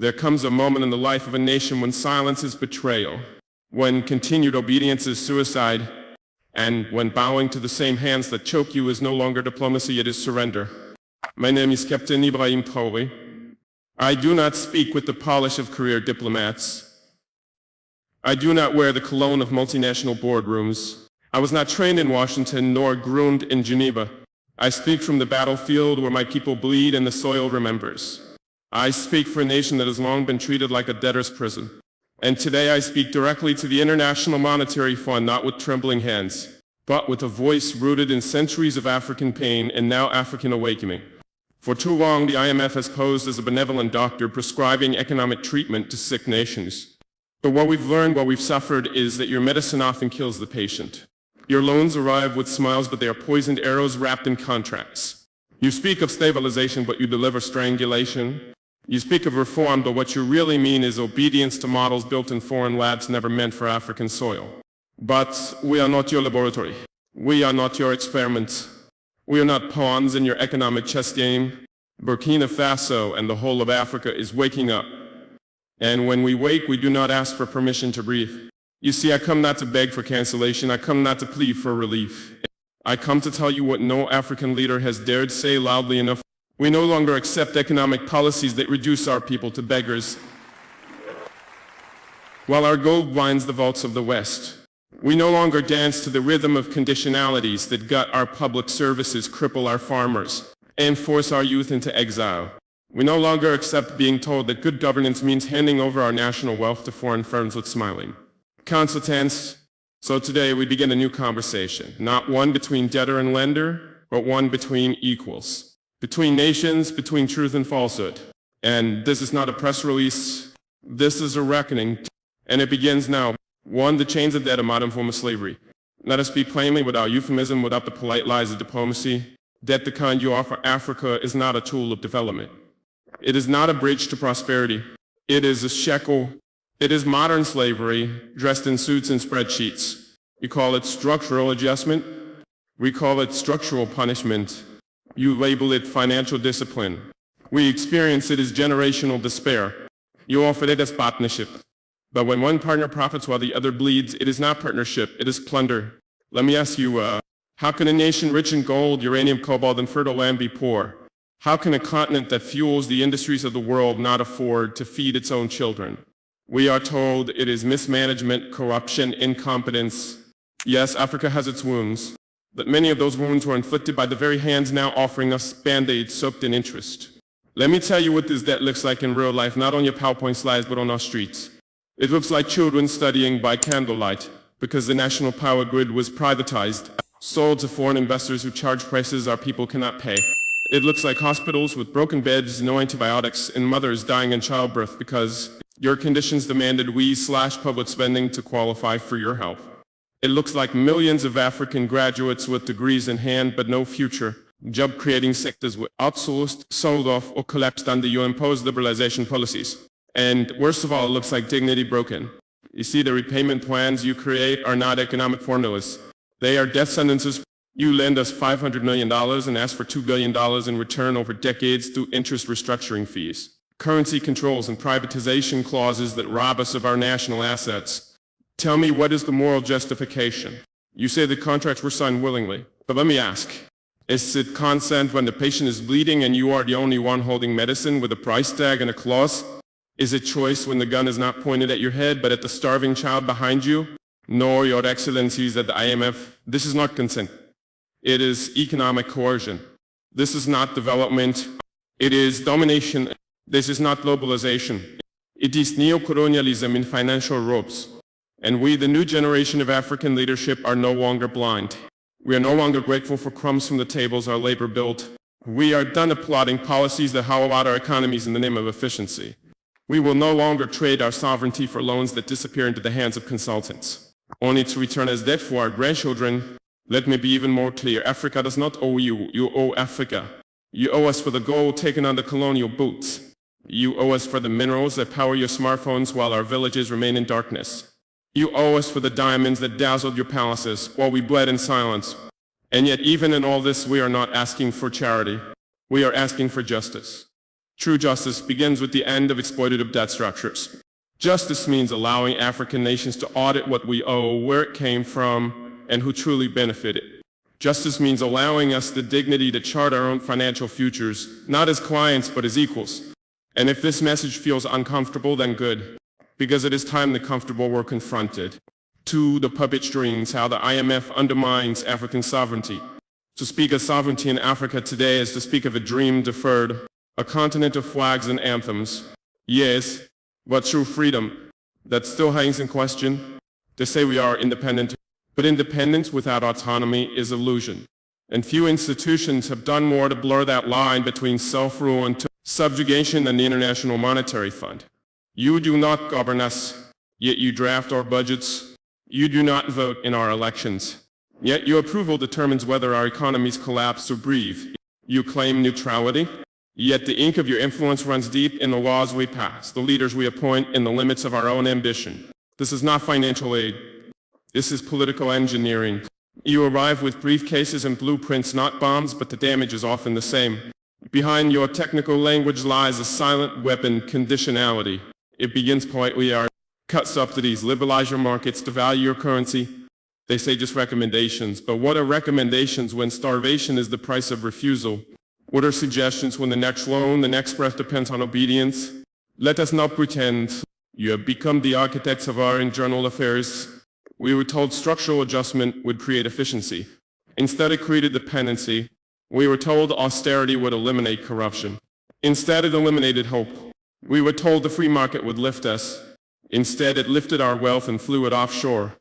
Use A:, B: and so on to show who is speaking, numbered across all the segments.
A: There comes a moment in the life of a nation when silence is betrayal, when continued obedience is suicide, and when bowing to the same hands that choke you is no longer diplomacy, it is surrender. My name is Captain Ibrahim Traore. I do not speak with the polish of career diplomats. I do not wear the cologne of multinational boardrooms. I was not trained in Washington nor groomed in Geneva. I speak from the battlefield where my people bleed and the soil remembers. I speak for a nation that has long been treated like a debtor's prison. And today I speak directly to the International Monetary Fund, not with trembling hands, but with a voice rooted in centuries of African pain and now African awakening. For too long, the IMF has posed as a benevolent doctor prescribing economic treatment to sick nations. But what we've learned, what we've suffered, is that your medicine often kills the patient. Your loans arrive with smiles, but they are poisoned arrows wrapped in contracts. You speak of stabilization, but you deliver strangulation. You speak of reform, but what you really mean is obedience to models built in foreign labs never meant for African soil. But we are not your laboratory. We are not your experiment. We are not pawns in your economic chess game. Burkina Faso and the whole of Africa is waking up. And when we wake, we do not ask for permission to breathe. You see, I come not to beg for cancellation. I come not to plead for relief. I come to tell you what no African leader has dared say loudly enough. We no longer accept economic policies that reduce our people to beggars. While our gold lines the vaults of the West, we no longer dance to the rhythm of conditionalities that gut our public services, cripple our farmers, and force our youth into exile. We no longer accept being told that good governance means handing over our national wealth to foreign firms with smiling consultants. So today we begin a new conversation, not one between debtor and lender, but one between equals, between nations, between truth and falsehood. And this is not a press release, this is a reckoning, and it begins now. One, the chains of debt, a modern form of slavery. Let us speak plainly without euphemism, without the polite lies of diplomacy. Debt, the kind you offer Africa, is not a tool of development. It is not a bridge to prosperity. It is a shekel. It is modern slavery, dressed in suits and spreadsheets. You call it structural adjustment. We call it structural punishment. You label it financial discipline. We experience it as generational despair. You offer it as partnership. But when one partner profits while the other bleeds, it is not partnership, it is plunder. Let me ask you, how can a nation rich in gold, uranium, cobalt, and fertile land be poor? How can a continent that fuels the industries of the world not afford to feed its own children? We are told it is mismanagement, corruption, incompetence. Yes, Africa has its wounds, but many of those wounds were inflicted by the very hands now offering us Band-Aids soaked in interest. Let me tell you what this debt looks like in real life, not on your PowerPoint slides, but on our streets. It looks like children studying by candlelight because the national power grid was privatized, sold to foreign investors who charge prices our people cannot pay. It looks like hospitals with broken beds, no antibiotics, and mothers dying in childbirth because your conditions demanded we slash public spending to qualify for your help. It looks like millions of African graduates with degrees in hand but no future, job-creating sectors were outsourced, sold off, or collapsed under your imposed liberalization policies. And worst of all, it looks like dignity broken. You see, the repayment plans you create are not economic formulas. They are death sentences. You lend us $500 million and ask for $2 billion in return over decades through interest restructuring fees, currency controls, and privatization clauses that rob us of our national assets. Tell me, what is the moral justification? You say the contracts were signed willingly, but let me ask, is it consent when the patient is bleeding and you are the only one holding medicine with a price tag and a clause? Is it choice when the gun is not pointed at your head but at the starving child behind you? No, Your Excellencies at the IMF, this is not consent. It is economic coercion. This is not development. It is domination. This is not globalization. It is neo-colonialism in financial ropes. And we, the new generation of African leadership, are no longer blind. We are no longer grateful for crumbs from the tables our labor built. We are done applauding policies that hollow out our economies in the name of efficiency. We will no longer trade our sovereignty for loans that disappear into the hands of consultants, only to return as debt for our grandchildren. Let me be even more clear. Africa does not owe you, you owe Africa. You owe us for the gold taken on the colonial boots. You owe us for the minerals that power your smartphones while our villages remain in darkness. You owe us for the diamonds that dazzled your palaces while we bled in silence. And yet even in all this we are not asking for charity. We are asking for justice. True justice begins with the end of exploitative debt structures. Justice means allowing African nations to audit what we owe, where it came from, and who truly benefited. Justice means allowing us the dignity to chart our own financial futures, not as clients but as equals. And if this message feels uncomfortable, then good, because it is time the comfortable were confronted. To the puppet strings, how the IMF undermines African sovereignty. To speak of sovereignty in Africa today is to speak of a dream deferred, a continent of flags and anthems. Yes, but true freedom, that still hangs in question. They say we are independent, but independence without autonomy is illusion. And few institutions have done more to blur that line between self-rule and subjugation than the International Monetary Fund. You do not govern us, yet you draft our budgets. You do not vote in our elections, yet your approval determines whether our economies collapse or breathe. You claim neutrality, yet the ink of your influence runs deep in the laws we pass, the leaders we appoint, in the limits of our own ambition. This is not financial aid. This is political engineering. You arrive with briefcases and blueprints, not bombs, but the damage is often the same. Behind your technical language lies a silent weapon, conditionality. It begins politely: cut subsidies, liberalize your markets, devalue your currency. They say just recommendations, but what are recommendations when starvation is the price of refusal? What are suggestions when the next loan, the next breath depends on obedience? Let us not pretend. You have become the architects of our internal affairs. We were told structural adjustment would create efficiency. Instead, it created dependency. We were told austerity would eliminate corruption. Instead, it eliminated hope. We were told the free market would lift us. Instead, it lifted our wealth and flew it offshore.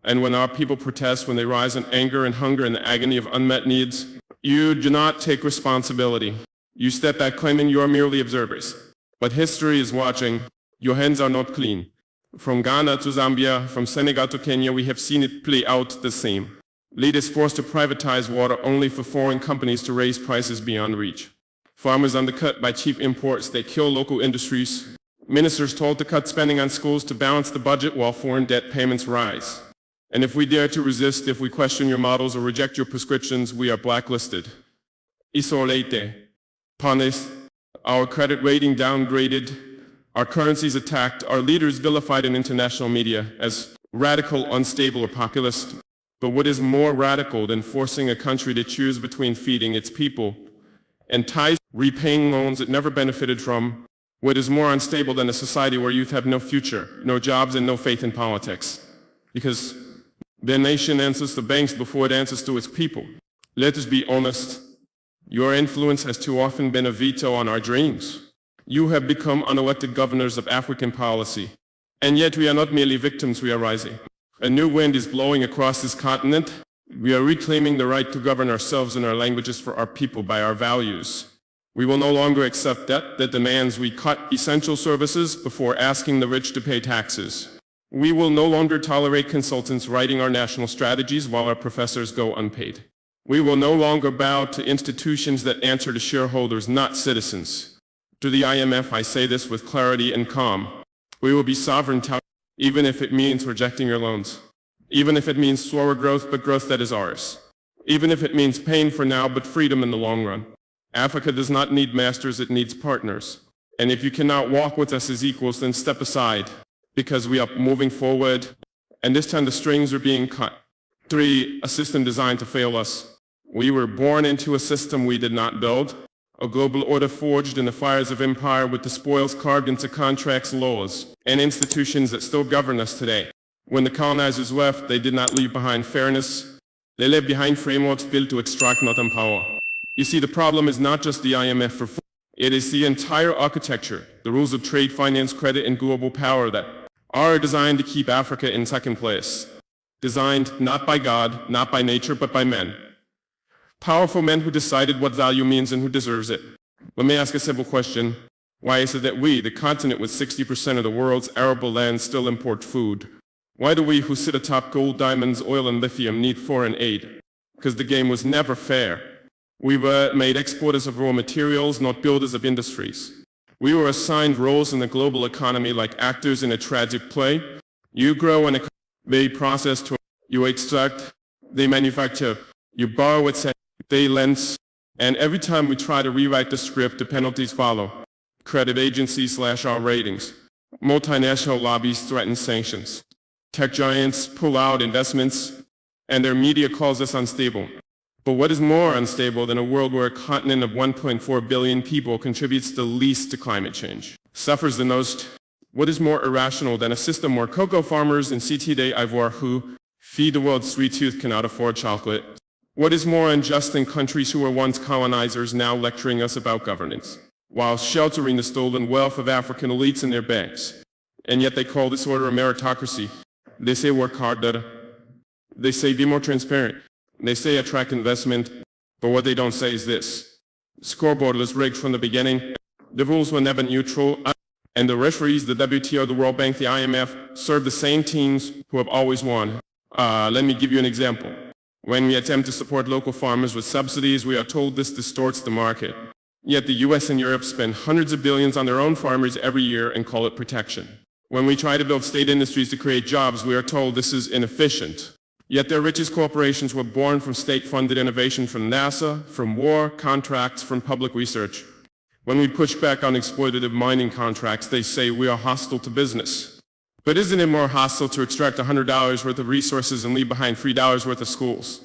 A: And when our people protest, when they rise in anger and hunger and the agony of unmet needs, you do not take responsibility. You step back claiming you are merely observers. But history is watching. Your hands are not clean. From Ghana to Zambia, from Senegal to Kenya, we have seen it play out the same. Leaders forced to privatize water only for foreign companies to raise prices beyond reach. Farmers undercut by cheap imports that kill local industries. Ministers told to cut spending on schools to balance the budget while foreign debt payments rise. And if we dare to resist, if we question your models or reject your prescriptions, we are blacklisted. Isolate, punished, our credit rating downgraded, our currencies attacked, our leaders vilified in international media as radical, unstable, or populist. But what is more radical than forcing a country to choose between feeding its people and ties, repaying loans it never benefited from? What is more unstable than a society where youth have no future, no jobs, and no faith in politics? Because their nation answers to banks before it answers to its people. Let us be honest. Your influence has too often been a veto on our dreams. You have become unelected governors of African policy. And yet we are not merely victims, we are rising. A new wind is blowing across this continent. We are reclaiming the right to govern ourselves and our languages for our people by our values. We will no longer accept debt that demands we cut essential services before asking the rich to pay taxes. We will no longer tolerate consultants writing our national strategies while our professors go unpaid. We will no longer bow to institutions that answer to shareholders, not citizens. To the IMF, I say this with clarity and calm. We will be sovereign, even if it means rejecting your loans. Even if it means slower growth, but growth that is ours. Even if it means pain for now, but freedom in the long run. Africa does not need masters, it needs partners. And if you cannot walk with us as equals, then step aside, because we are moving forward, and this time the strings are being cut. 3, a system designed to fail us. We were born into a system we did not build, a global order forged in the fires of empire with the spoils carved into contracts, laws, and institutions that still govern us today. When the colonizers left, they did not leave behind fairness. They left behind frameworks built to extract, not empower. You see, the problem is not just the IMF reform. It is the entire architecture, the rules of trade, finance, credit, and global power that are designed to keep Africa in second place. Designed not by God, not by nature, but by men. Powerful men who decided what value means and who deserves it. Let me ask a simple question. Why is it that we, the continent with 60% of the world's arable land, still import food? Why do we who sit atop gold, diamonds, oil, and lithium need foreign aid? Because the game was never fair. We were made exporters of raw materials, not builders of industries. We were assigned roles in the global economy like actors in a tragic play. You grow and they process, you extract, they manufacture, you borrow, etc. They lend, and every time we try to rewrite the script, the penalties follow. Credit agencies slash our ratings. Multinational lobbies threaten sanctions. Tech giants pull out investments, and their media calls us unstable. But what is more unstable than a world where a continent of 1.4 billion people contributes the least to climate change, suffers the most? What is more irrational than a system where cocoa farmers in Cité d'Ivoire who feed the world's sweet tooth cannot afford chocolate? What is more unjust than countries who were once colonizers now lecturing us about governance, while sheltering the stolen wealth of African elites in their banks? And yet they call this order a meritocracy. They say work harder. They say be more transparent. They say attract investment. But what they don't say is this: scoreboard was rigged from the beginning. The rules were never neutral. And the referees, the WTO, the World Bank, the IMF, serve the same teams who have always won. Let me give you an example. When we attempt to support local farmers with subsidies, we are told this distorts the market. Yet the US and Europe spend hundreds of billions on their own farmers every year and call it protection. When we try to build state industries to create jobs, we are told this is inefficient. Yet their richest corporations were born from state-funded innovation from NASA, from war, contracts, from public research. When we push back on exploitative mining contracts, they say we are hostile to business. But isn't it more hostile to extract $100 worth of resources and leave behind $3 worth of schools?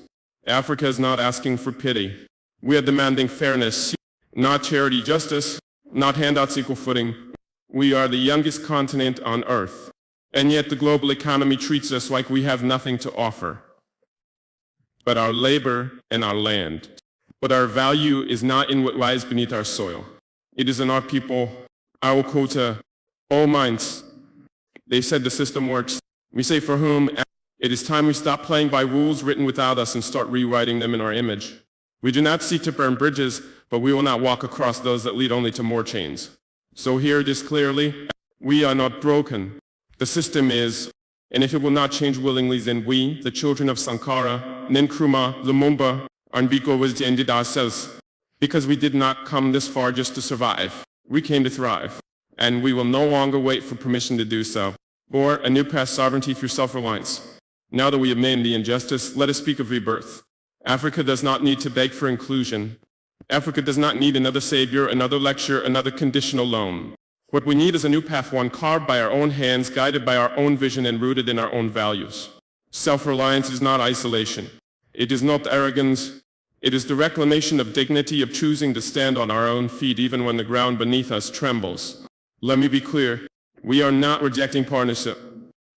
A: Africa is not asking for pity. We are demanding fairness, not charity justice, not handouts equal footing. We are the youngest continent on Earth, and yet the global economy treats us like we have nothing to offer but our labor and our land. But our value is not in what lies beneath our soil. It is in our people, our quota, all minds. They said the system works. We say for whom? It is time we stop playing by rules written without us and start rewriting them in our image. We do not seek to burn bridges, but we will not walk across those that lead only to more chains. So hear this clearly: we are not broken. The system is, and if it will not change willingly, then we, the children of Sankara, Nkrumah, Lumumba, Mbiko, was ended ourselves. Because we did not come this far just to survive. We came to thrive. And we will no longer wait for permission to do so, or a new past sovereignty through self-reliance. Now that we have named the injustice, let us speak of rebirth. Africa does not need to beg for inclusion. Africa does not need another savior, another lecture, another conditional loan. What we need is a new path, one carved by our own hands, guided by our own vision, and rooted in our own values. Self-reliance is not isolation. It is not arrogance. It is the reclamation of dignity, of choosing to stand on our own feet even when the ground beneath us trembles. Let me be clear. We are not rejecting partnership,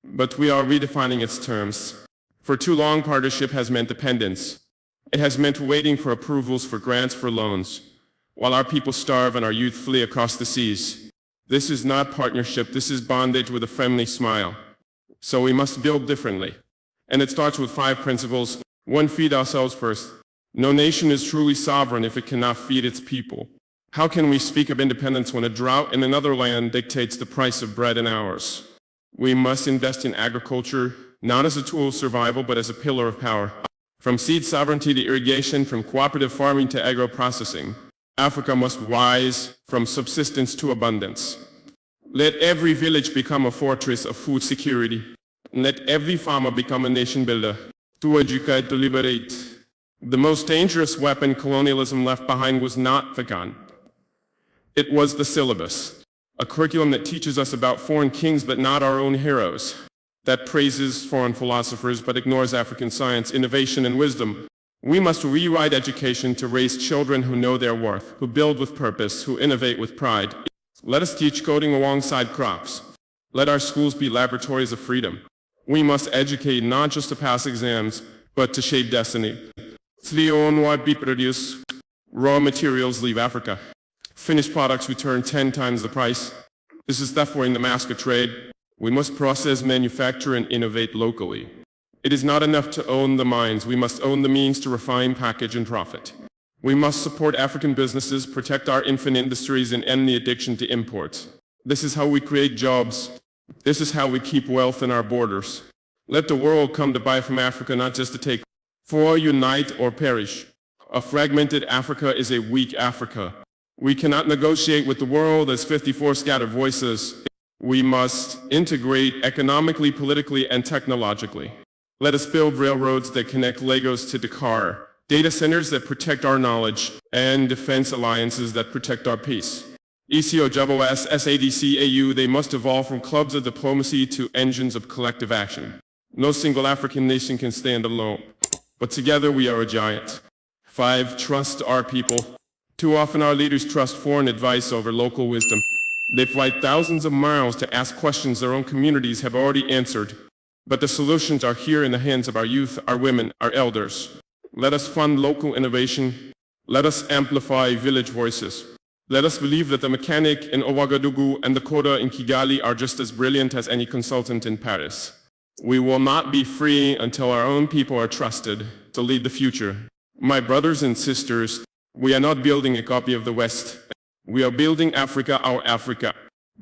A: but we are redefining its terms. For too long, partnership has meant dependence. It has meant waiting for approvals, for grants, for loans, while our people starve and our youth flee across the seas. This is not partnership. This is bondage with a friendly smile. So we must build differently. And it starts with 5 principles. 1, feed ourselves first. No nation is truly sovereign if it cannot feed its people. How can we speak of independence when a drought in another land dictates the price of bread in ours? We must invest in agriculture, not as a tool of survival, but as a pillar of power. From seed sovereignty to irrigation, from cooperative farming to agro-processing, Africa must rise from subsistence to abundance. Let every village become a fortress of food security. Let every farmer become a nation builder. To educate, to liberate. The most dangerous weapon colonialism left behind was not the gun. It was the syllabus, a curriculum that teaches us about foreign kings but not our own heroes, that praises foreign philosophers but ignores African science, innovation, and wisdom. We must rewrite education to raise children who know their worth, who build with purpose, who innovate with pride. Let us teach coding alongside crops. Let our schools be laboratories of freedom. We must educate not just to pass exams, but to shape destiny. Be produced. Raw materials leave Africa. Finished products return 10 times the price. This is therefore in the mask of trade. We must process, manufacture, and innovate locally. It is not enough to own the mines. We must own the means to refine, package, and profit. We must support African businesses, protect our infant industries, and end the addiction to imports. This is how we create jobs. This is how we keep wealth in our borders. Let the world come to buy from Africa, not just to take. For unite or perish. A fragmented Africa is a weak Africa. We cannot negotiate with the world as 54 scattered voices. We must integrate economically, politically, and technologically. Let us build railroads that connect Lagos to Dakar, data centers that protect our knowledge, and defense alliances that protect our peace. ECOWS, SADC, AU, they must evolve from clubs of diplomacy to engines of collective action. No single African nation can stand alone, but together we are a giant. 5. Trust our people. Too often our leaders trust foreign advice over local wisdom. They fly thousands of miles to ask questions their own communities have already answered. But the solutions are here in the hands of our youth, our women, our elders. Let us fund local innovation. Let us amplify village voices. Let us believe that the mechanic in Ouagadougou and the coder in Kigali are just as brilliant as any consultant in Paris. We will not be free until our own people are trusted to lead the future. My brothers and sisters, we are not building a copy of the West. We are building Africa, our Africa.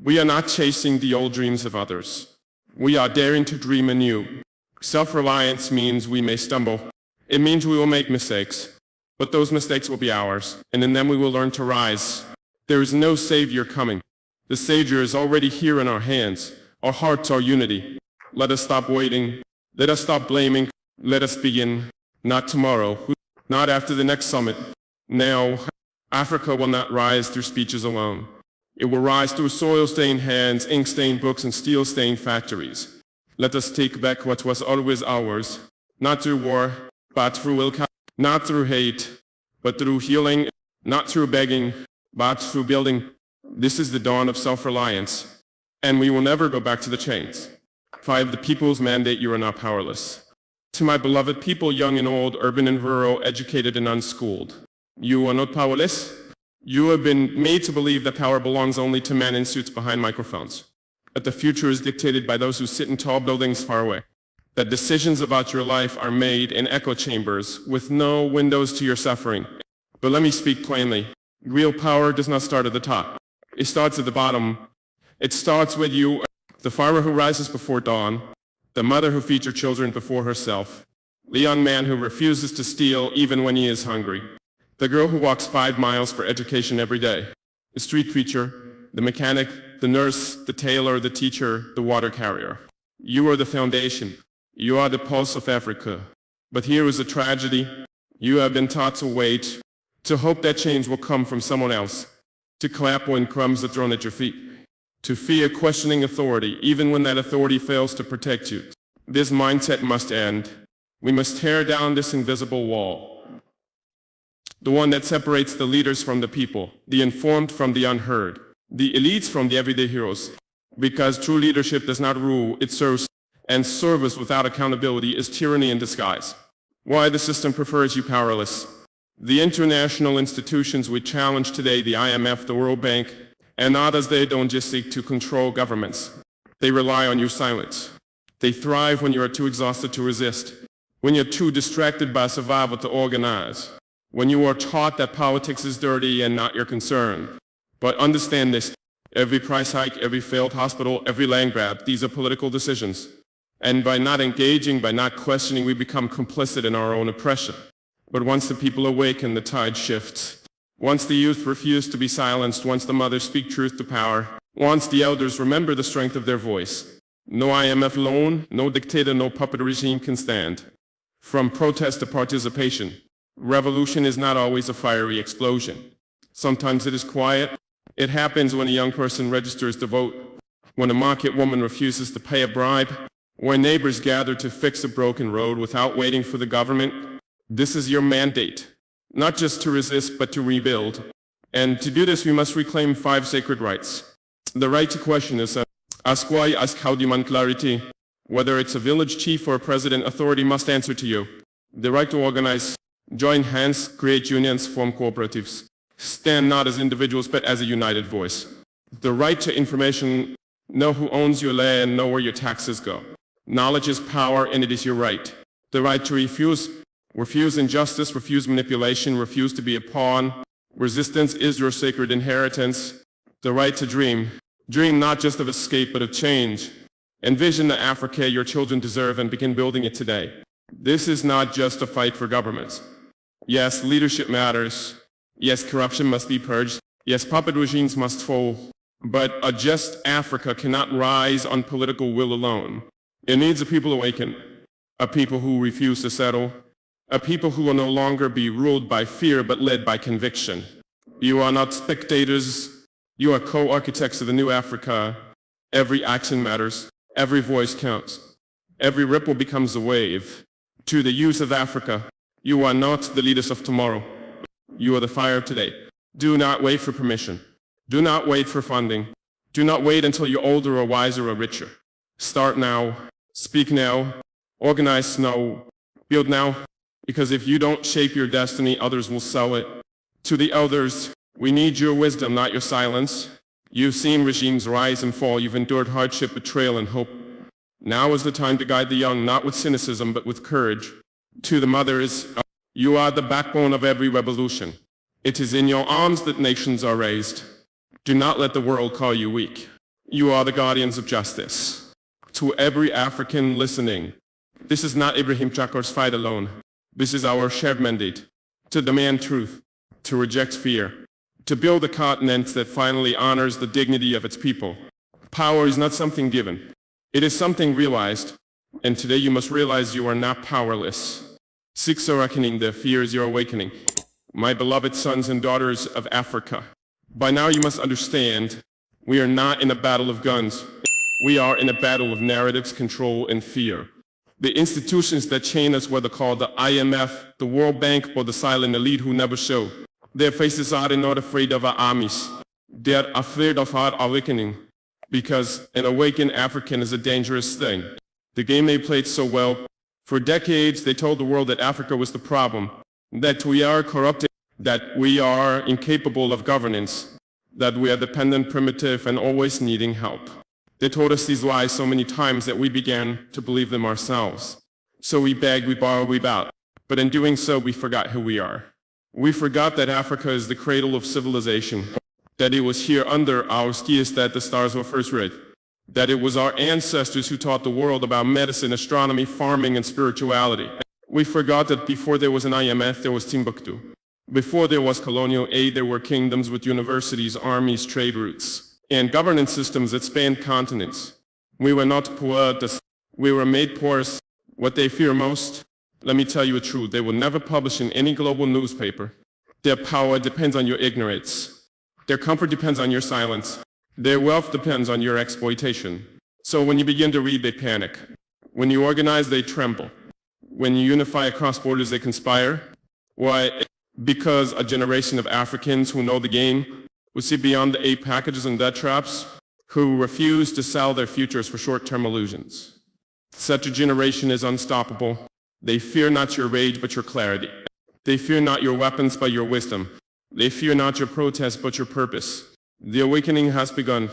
A: We are not chasing the old dreams of others. We are daring to dream anew. Self-reliance means we may stumble. It means we will make mistakes. But those mistakes will be ours, and in them we will learn to rise. There is no savior coming. The savior is already here in our hands. Our hearts are unity. Let us stop waiting. Let us stop blaming. Let us begin. Not tomorrow. Not after the next summit. Now, Africa will not rise through speeches alone. It will rise through soil-stained hands, ink-stained books, and steel-stained factories. Let us take back what was always ours. Not through war, but through will. Not through hate, but through healing. Not through begging, but through building. This is the dawn of self-reliance, and we will never go back to the chains. 5. The people's mandate. You are not powerless. To my beloved people, young and old, urban and rural, educated and unschooled, you are not powerless. You have been made to believe that power belongs only to men in suits behind microphones. That the future is dictated by those who sit in tall buildings far away. That decisions about your life are made in echo chambers with no windows to your suffering. But let me speak plainly. Real power does not start at the top. It starts at the bottom. It starts with you, the farmer who rises before dawn, the mother who feeds her children before herself, the young man who refuses to steal even when he is hungry, the girl who walks 5 miles for education every day, the street preacher, the mechanic, the nurse, the tailor, the teacher, the water carrier. You are the foundation. You are the pulse of Africa. But here is a tragedy. You have been taught to wait, to hope that change will come from someone else, to clap when crumbs are thrown at your feet, to fear questioning authority even when that authority fails to protect you. This mindset must end. We must tear down this invisible wall, the one that separates the leaders from the people, the informed from the unheard, the elites from the everyday heroes. Because true leadership does not rule, it serves, and service without accountability is tyranny in disguise. Why the system prefers you powerless. The international institutions we challenge today, the IMF, the World Bank, and others, they don't just seek to control governments. They rely on your silence. They thrive when you are too exhausted to resist, when you're too distracted by survival to organize, when you are taught that politics is dirty and not your concern. But understand this, every price hike, every failed hospital, every land grab, these are political decisions. And by not engaging, by not questioning, we become complicit in our own oppression. But once the people awaken, the tide shifts. Once the youth refuse to be silenced, once the mothers speak truth to power, once the elders remember the strength of their voice, no IMF loan, no dictator, no puppet regime can stand. From protest to participation, revolution is not always a fiery explosion. Sometimes it is quiet. It happens when a young person registers to vote, when a market woman refuses to pay a bribe, when neighbors gather to fix a broken road without waiting for the government. This is your mandate, not just to resist, but to rebuild. And to do this, we must reclaim 5 sacred rights. The right to question is ask why, ask how, demand clarity. Whether it's a village chief or a president, authority must answer to you. The right to organize, join hands, create unions, form cooperatives. Stand not as individuals, but as a united voice. The right to information, know who owns your land, know where your taxes go. Knowledge is power, and it is your right. The right to refuse injustice, refuse manipulation, refuse to be a pawn. Resistance is your sacred inheritance. The right to dream. Dream not just of escape, but of change. Envision the Africa your children deserve and begin building it today. This is not just a fight for governments. Yes, leadership matters. Yes, corruption must be purged. Yes, puppet regimes must fall. But a just Africa cannot rise on political will alone. It needs a people awaken, a people who refuse to settle, a people who will no longer be ruled by fear but led by conviction. You are not spectators, You are co-architects of the new Africa. Every action matters. Every voice counts. Every ripple becomes a wave. To the youth of Africa, you are not the leaders of tomorrow. You are the fire of today. Do not wait for permission. Do not wait for funding. Do not wait until you're older or wiser or richer. Start now. Speak now. Organize now. Build now. Because if you don't shape your destiny, others will sell it. To the elders, we need your wisdom, not your silence. You've seen regimes rise and fall. You've endured hardship, betrayal, and hope. Now is the time to guide the young, not with cynicism, but with courage. To the mothers, you are the backbone of every revolution. It is in your arms that nations are raised. Do not let the world call you weak. You are the guardians of justice. To every African listening, this is not Ibrahim Chakor's fight alone. This is our shared mandate. To demand truth, to reject fear, to build a continent that finally honors the dignity of its people. Power is not something given. It is something realized. And today you must realize you are not powerless. Seek a reckoning, the fear is your awakening. My beloved sons and daughters of Africa, by now you must understand, we are not in a battle of guns. We are in a battle of narratives, control, and fear. The institutions that chain us, whether called the IMF, the World Bank, or the silent elite who never show, their faces are not afraid of our armies. They're afraid of our awakening. Because an awakened African is a dangerous thing. The game they played so well. For decades, they told the world that Africa was the problem, that we are corrupted, that we are incapable of governance, that we are dependent, primitive, and always needing help. They told us these lies so many times that we began to believe them ourselves. So we begged, we borrowed, we bowed. But in doing so, we forgot who we are. We forgot that Africa is the cradle of civilization, that it was here under our skis that the stars were first read, that it was our ancestors who taught the world about medicine, astronomy, farming, and spirituality. We forgot that before there was an IMF, there was Timbuktu. Before there was colonial aid, there were kingdoms with universities, armies, trade routes, and governance systems that spanned continents. We were not poor, we were made poor. What they fear most, let me tell you the truth, they will never publish in any global newspaper. Their power depends on your ignorance. Their comfort depends on your silence. Their wealth depends on your exploitation. So when you begin to read, they panic. When you organize, they tremble. When you unify across borders, they conspire. Why? Because a generation of Africans who know the game, who see beyond the aid packages and debt traps, who refuse to sell their futures for short-term illusions. Such a generation is unstoppable. They fear not your rage, but your clarity. They fear not your weapons, but your wisdom. They fear not your protest, but your purpose. The awakening has begun.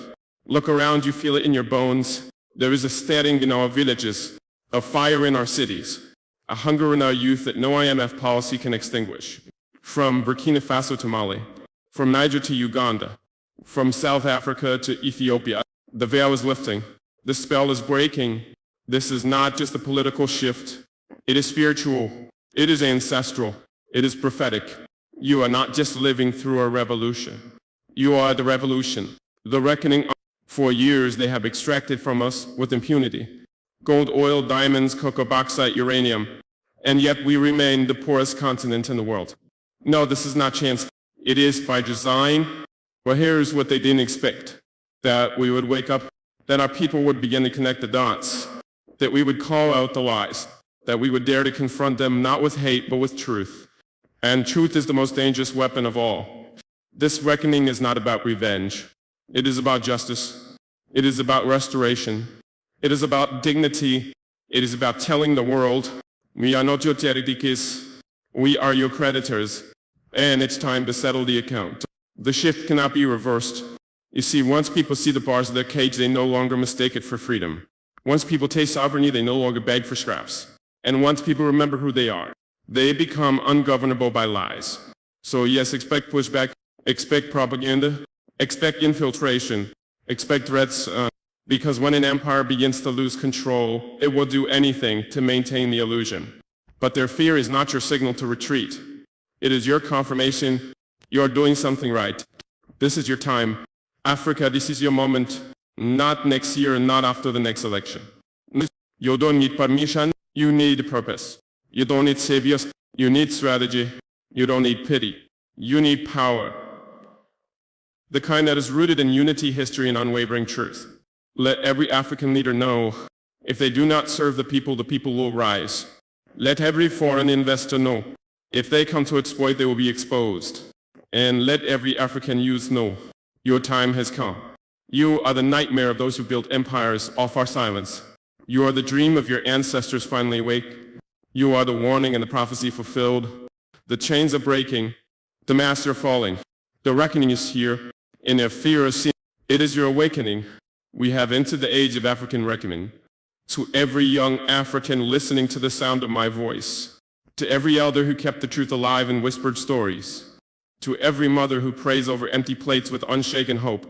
A: Look around, you feel it in your bones. There is a steadying in our villages, a fire in our cities, a hunger in our youth that no IMF policy can extinguish. From Burkina Faso to Mali, from Niger to Uganda, from South Africa to Ethiopia, the veil is lifting. The spell is breaking. This is not just a political shift. It is spiritual. It is ancestral. It is prophetic. You are not just living through a revolution. You are the revolution, the reckoning. For years they have extracted from us with impunity gold, oil, diamonds, cocoa, bauxite, uranium, and yet we remain the poorest continent in the world. No, this is not chance. It is by design. Well, here's what they didn't expect. That we would wake up, that our people would begin to connect the dots, that we would call out the lies, that we would dare to confront them not with hate but with truth. And truth is the most dangerous weapon of all. This reckoning is not about revenge. It is about justice. It is about restoration. It is about dignity. It is about telling the world, we are not your territories. We are your creditors. And it's time to settle the account. The shift cannot be reversed. You see, once people see the bars of their cage, they no longer mistake it for freedom. Once people taste sovereignty, they no longer beg for scraps. And once people remember who they are, they become ungovernable by lies. So yes, expect pushback, expect propaganda, expect infiltration, expect threats, because when an empire begins to lose control, it will do anything to maintain the illusion. But their fear is not your signal to retreat. It is your confirmation you're doing something right. This is your time. Africa, this is your moment. Not next year and not after the next election. You don't need permission, you need purpose. You don't need saviors, you need strategy. You don't need pity, you need power. the kind that is rooted in unity, history, and unwavering truth. Let every African leader know, if they do not serve the people will rise. Let every foreign investor know, if they come to exploit, they will be exposed. And let every African youth know, your time has come. You are the nightmare of those who built empires off our silence. You are the dream of your ancestors finally awake. You are the warning and the prophecy fulfilled. The chains are breaking, the masks are falling. The reckoning is here, and their fear is seen. It is your awakening. We have entered the age of African reckoning. To every young African listening to the sound of my voice, to every elder who kept the truth alive in whispered stories, to every mother who prays over empty plates with unshaken hope,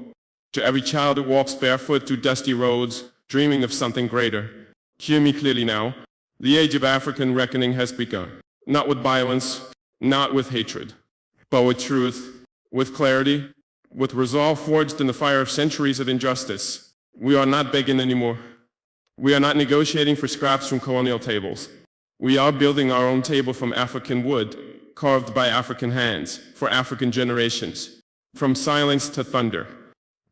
A: to every child who walks barefoot through dusty roads, dreaming of something greater. Hear me clearly now. The age of African reckoning has begun. Not with violence, not with hatred, but with truth, with clarity, with resolve forged in the fire of centuries of injustice. We are not begging anymore. We are not negotiating for scraps from colonial tables. We are building our own table from African wood, carved by African hands, for African generations. From silence to thunder.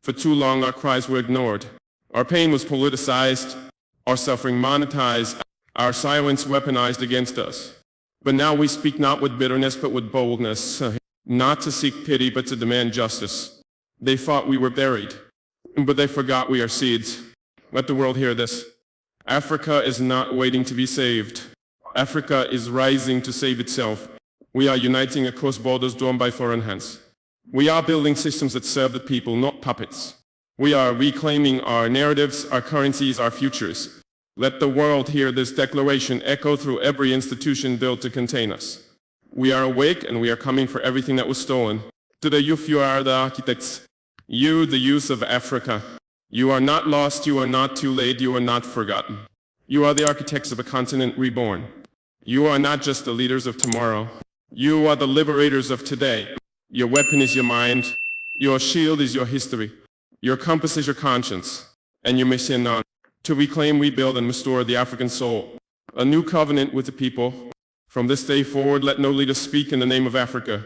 A: For too long our cries were ignored. Our pain was politicized, our suffering monetized, our silence weaponized against us. But now we speak not with bitterness but with boldness, not to seek pity but to demand justice. They thought we were buried, but they forgot we are seeds. Let the world hear this. Africa is not waiting to be saved. Africa is rising to save itself. We are uniting across borders drawn by foreign hands. We are building systems that serve the people, not puppets. We are reclaiming our narratives, our currencies, our futures. Let the world hear this declaration echo through every institution built to contain us. We are awake and we are coming for everything that was stolen. To the youth, you are the architects. You, the youth of Africa. You are not lost, you are not too late, you are not forgotten. You are the architects of a continent reborn. You are not just the leaders of tomorrow. You are the liberators of today. Your weapon is your mind. Your shield is your history. Your compass is your conscience. And your mission on to reclaim, rebuild, and restore the African soul. A new covenant with the people. From this day forward, let no leader speak in the name of Africa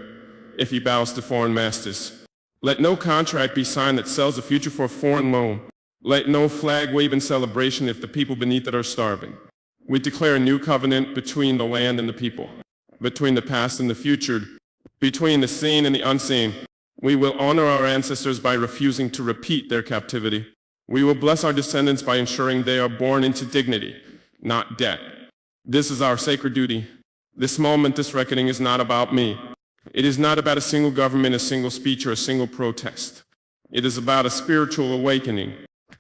A: if he bows to foreign masters. Let no contract be signed that sells the future for a foreign loan. Let no flag wave in celebration if the people beneath it are starving. We declare a new covenant between the land and the people, between the past and the future, between the seen and the unseen. We will honor our ancestors by refusing to repeat their captivity. We will bless our descendants by ensuring they are born into dignity, not debt. This is our sacred duty. This moment, this reckoning is not about me. It is not about a single government, a single speech, or a single protest. It is about a spiritual awakening,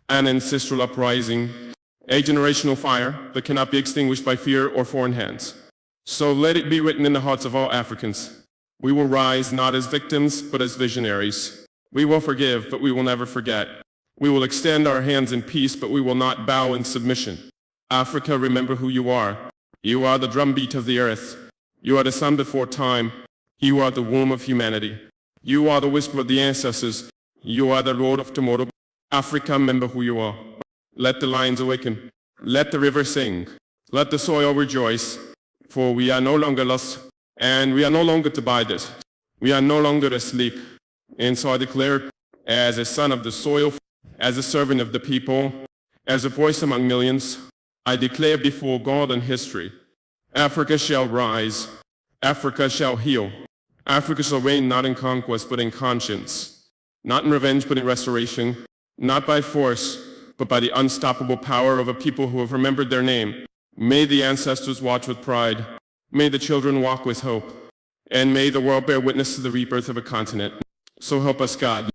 A: an ancestral uprising, a generational fire that cannot be extinguished by fear or foreign hands. So let it be written in the hearts of all Africans. We will rise not as victims, but as visionaries. We will forgive, but we will never forget. We will extend our hands in peace, but we will not bow in submission. Africa, remember who you are. You are the drumbeat of the earth. You are the sun before time. You are the womb of humanity. You are the whisper of the ancestors. You are the Lord of tomorrow. Africa, remember who you are. Let the lions awaken. Let the river sing. Let the soil rejoice. For we are no longer lost, and we are no longer divided. We are no longer asleep. And so I declare, as a son of the soil, as a servant of the people, as a voice among millions, I declare before God and history, Africa shall rise. Africa shall heal. Africa shall reign not in conquest, but in conscience. Not in revenge, but in restoration. Not by force, but by the unstoppable power of a people who have remembered their name. May the ancestors watch with pride. May the children walk with hope. And may the world bear witness to the rebirth of a continent. So help us God.